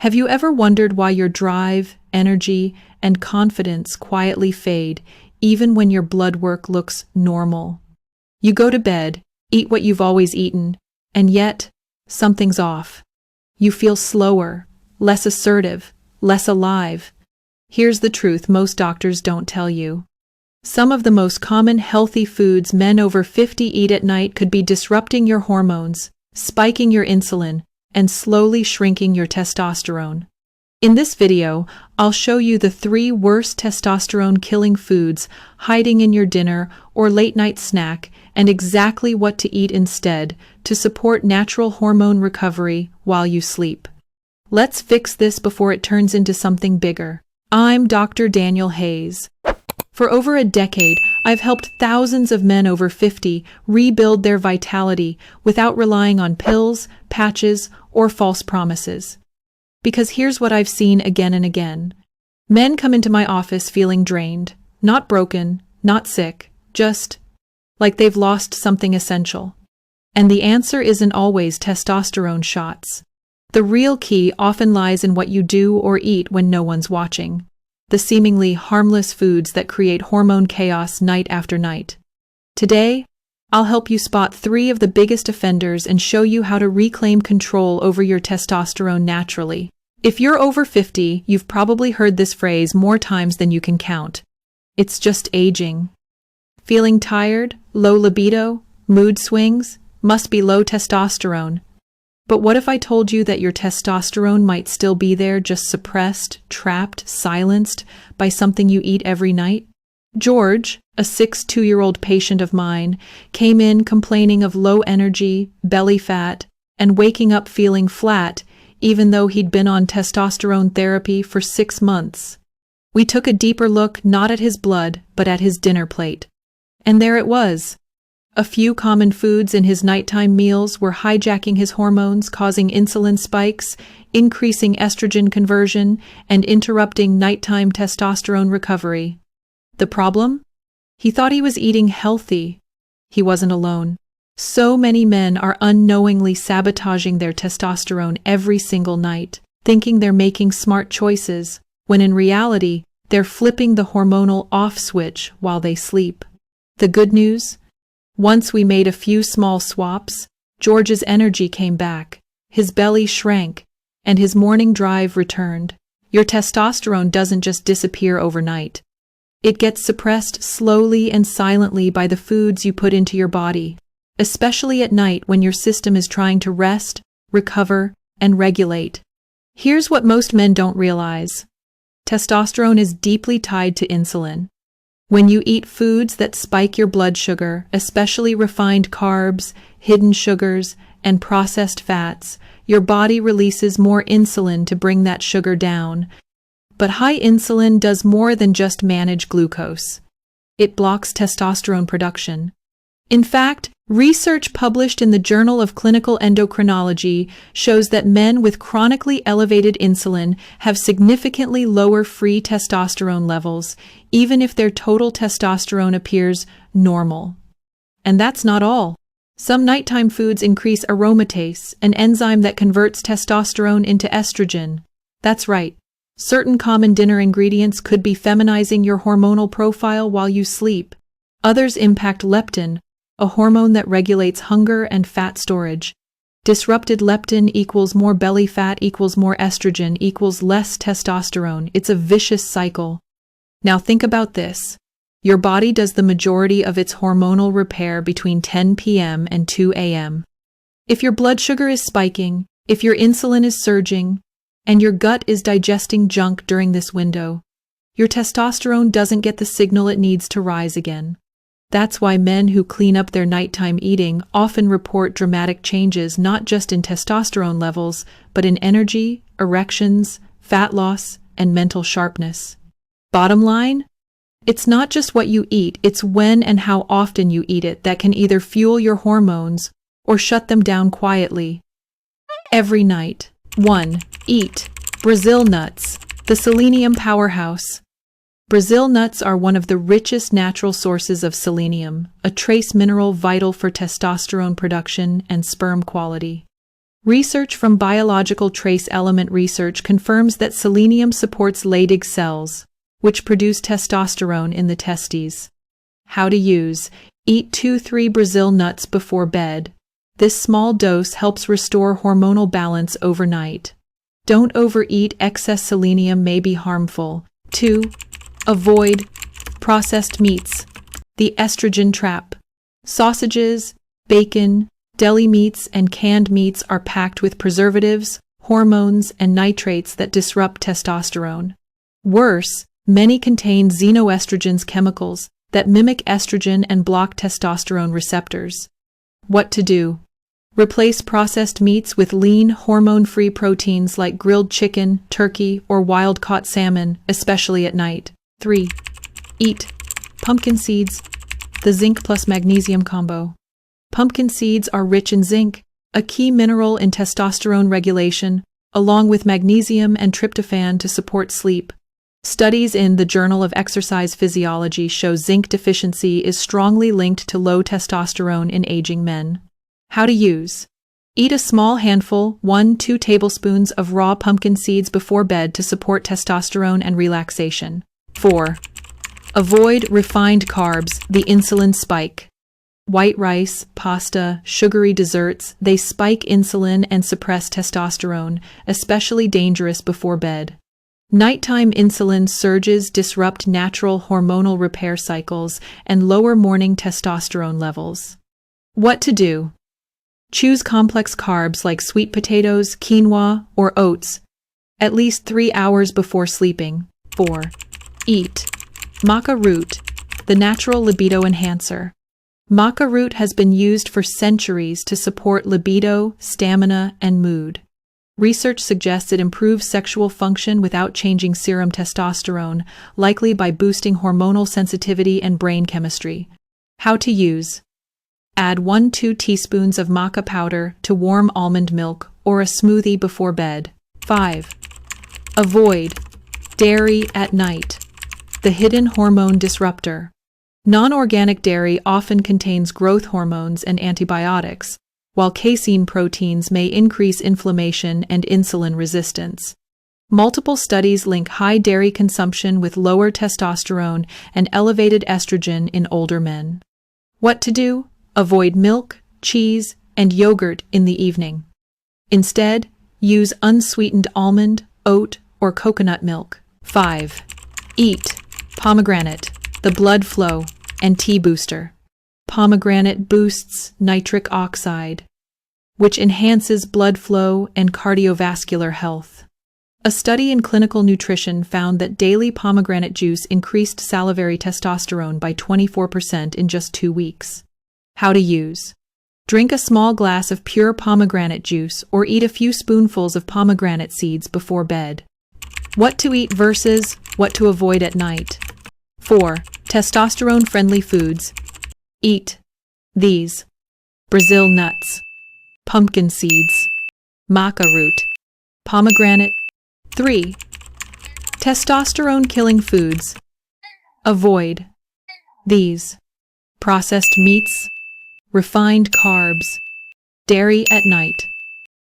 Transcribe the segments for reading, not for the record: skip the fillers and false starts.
Have you ever wondered why your drive, energy, and confidence quietly fade, even when your blood work looks normal? You go to bed, eat what you've always eaten, and yet, something's off. You feel slower, less assertive, less alive. Here's the truth most doctors don't tell you. Some of the most common healthy foods men over 50 eat at night could be disrupting your hormones, spiking your insulin, and slowly shrinking your testosterone. In this video, I'll show you the 3 worst testosterone-killing foods hiding in your dinner or late-night snack and exactly what to eat instead to support natural hormone recovery while you sleep. Let's fix this before it turns into something bigger. I'm Dr. Daniel Hayes. For over a decade, I've helped thousands of men over 50 rebuild their vitality without relying on pills, patches, or false promises. Because here's what I've seen again and again. Men come into my office feeling drained, not broken, not sick, just like they've lost something essential. And the answer isn't always testosterone shots. The real key often lies in what you do or eat when no one's watching. The seemingly harmless foods that create hormone chaos night after night. Today, I'll help you spot 3 of the biggest offenders and show you how to reclaim control over your testosterone naturally. If you're over 50, you've probably heard this phrase more times than you can count. It's just aging. Feeling tired, low libido, mood swings, must be low testosterone. But what if I told you that your testosterone might still be there, just suppressed, trapped, silenced by something you eat every night? George, a 62-year-old patient of mine, came in complaining of low energy, belly fat, and waking up feeling flat, even though he'd been on testosterone therapy for 6 months. We took a deeper look not at his blood, but at his dinner plate. And there it was. A few common foods in his nighttime meals were hijacking his hormones, causing insulin spikes, increasing estrogen conversion, and interrupting nighttime testosterone recovery. The problem? He thought he was eating healthy. He wasn't alone. So many men are unknowingly sabotaging their testosterone every single night, thinking they're making smart choices, when in reality, they're flipping the hormonal off switch while they sleep. The good news? Once we made a few small swaps, George's energy came back, his belly shrank, and his morning drive returned. Your testosterone doesn't just disappear overnight. It gets suppressed slowly and silently by the foods you put into your body, especially at night when your system is trying to rest, recover, and regulate. Here's what most men don't realize. Testosterone is deeply tied to insulin. When you eat foods that spike your blood sugar, especially refined carbs, hidden sugars, and processed fats, your body releases more insulin to bring that sugar down. But high insulin does more than just manage glucose. It blocks testosterone production. In fact, research published in the Journal of Clinical Endocrinology shows that men with chronically elevated insulin have significantly lower free testosterone levels, even if their total testosterone appears normal. And that's not all. Some nighttime foods increase aromatase, an enzyme that converts testosterone into estrogen. That's right. Certain common dinner ingredients could be feminizing your hormonal profile while you sleep. Others impact leptin, a hormone that regulates hunger and fat storage. Disrupted leptin equals more belly fat equals more estrogen equals less testosterone. It's a vicious cycle. Now think about this. Your body does the majority of its hormonal repair between 10 p.m. and 2 a.m. If your blood sugar is spiking, if your insulin is surging, and your gut is digesting junk during this window, your testosterone doesn't get the signal it needs to rise again. That's why men who clean up their nighttime eating often report dramatic changes not just in testosterone levels, but in energy, erections, fat loss, and mental sharpness. Bottom line? It's not just what you eat, it's when and how often you eat it that can either fuel your hormones or shut them down quietly. Every night. 1. Eat Brazil nuts, the selenium powerhouse. Brazil nuts are one of the richest natural sources of selenium, a trace mineral vital for testosterone production and sperm quality. Research from Biological Trace Element Research confirms that selenium supports Leydig cells, which produce testosterone in the testes. How to use: eat 2-3 Brazil nuts before bed. This small dose helps restore hormonal balance overnight. Don't overeat, excess selenium may be harmful. 2. Avoid processed meats. The estrogen trap. Sausages, bacon, deli meats, and canned meats are packed with preservatives, hormones, and nitrates that disrupt testosterone. Worse, many contain xenoestrogens, chemicals that mimic estrogen and block testosterone receptors. What to do? Replace processed meats with lean, hormone-free proteins like grilled chicken, turkey, or wild-caught salmon, especially at night. 3. Eat pumpkin seeds. The zinc plus magnesium combo. Pumpkin seeds are rich in zinc, a key mineral in testosterone regulation, along with magnesium and tryptophan to support sleep. Studies in the Journal of Exercise Physiology show zinc deficiency is strongly linked to low testosterone in aging men. How to use: eat a small handful, 1-2 tablespoons of raw pumpkin seeds before bed to support testosterone and relaxation. 4. Avoid refined carbs, the insulin spike. White rice, pasta, sugary desserts, they spike insulin and suppress testosterone, especially dangerous before bed. Nighttime insulin surges disrupt natural hormonal repair cycles and lower morning testosterone levels. What to do? Choose complex carbs like sweet potatoes, quinoa, or oats, at least 3 hours before sleeping. 4. Eat maca root, the natural libido enhancer. Maca root has been used for centuries to support libido, stamina, and mood. Research suggests it improves sexual function without changing serum testosterone, likely by boosting hormonal sensitivity and brain chemistry. How to use: add 1-2 teaspoons of maca powder to warm almond milk or a smoothie before bed. 5. Avoid dairy at night. The hidden hormone disruptor. Non-organic dairy often contains growth hormones and antibiotics, while casein proteins may increase inflammation and insulin resistance. Multiple studies link high dairy consumption with lower testosterone and elevated estrogen in older men. What to do? Avoid milk, cheese, and yogurt in the evening. Instead, use unsweetened almond, oat, or coconut milk. 5. Eat pomegranate, the blood flow and tea booster. Pomegranate boosts nitric oxide, which enhances blood flow and cardiovascular health. A study in clinical nutrition found that daily pomegranate juice increased salivary testosterone by 24% in just 2 weeks. How to use: drink a small glass of pure pomegranate juice or eat a few spoonfuls of pomegranate seeds before bed. What to eat versus what to avoid at night. 4. Testosterone-friendly foods. Eat these: Brazil nuts, pumpkin seeds, maca root, pomegranate. 3. Testosterone-killing foods. Avoid these: processed meats, refined carbs, dairy at night.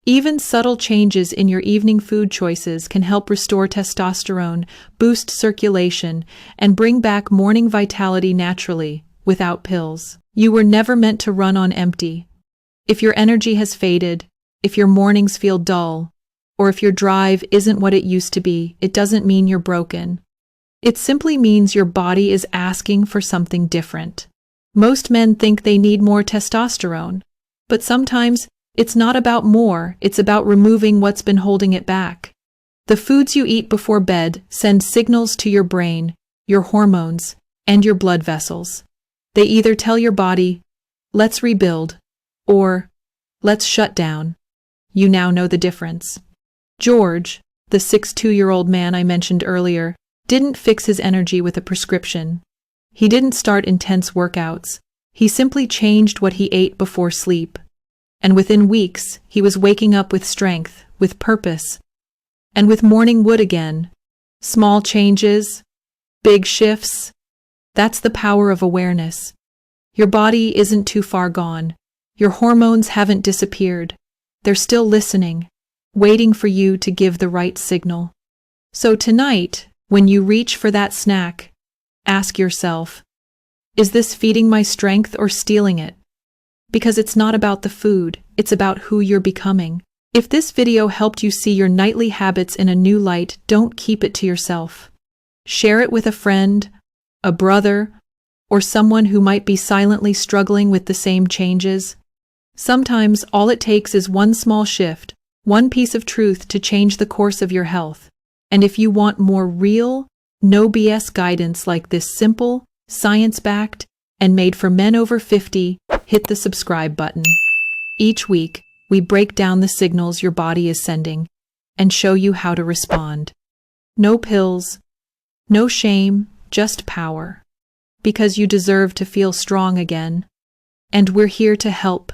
Even subtle changes in your evening food choices can help restore testosterone, boost circulation, and bring back morning vitality naturally, without pills. You were never meant to run on empty. If your energy has faded, if your mornings feel dull, or if your drive isn't what it used to be, it doesn't mean you're broken. It simply means your body is asking for something different. Most men think they need more testosterone, but sometimes it's not about more, it's about removing what's been holding it back. The foods you eat before bed send signals to your brain, your hormones, and your blood vessels. They either tell your body, let's rebuild, or let's shut down. You now know the difference. George, the 62-year-old man I mentioned earlier, didn't fix his energy with a prescription. He didn't start intense workouts. He simply changed what he ate before sleep. And within weeks, he was waking up with strength, with purpose, and with morning wood again. Small changes, big shifts. That's the power of awareness. Your body isn't too far gone. Your hormones haven't disappeared. They're still listening, waiting for you to give the right signal. So tonight, when you reach for that snack, ask yourself, is this feeding my strength or stealing it? Because it's not about the food, it's about who you're becoming. If this video helped you see your nightly habits in a new light, don't keep it to yourself. Share it with a friend, a brother, or someone who might be silently struggling with the same changes. Sometimes all it takes is one small shift, one piece of truth to change the course of your health. And if you want more real, no BS guidance like this simple, science-backed, and made for men over 50, hit the subscribe button. Each week, we break down the signals your body is sending and show you how to respond. No pills, no shame, just power. Because you deserve to feel strong again. And we're here to help.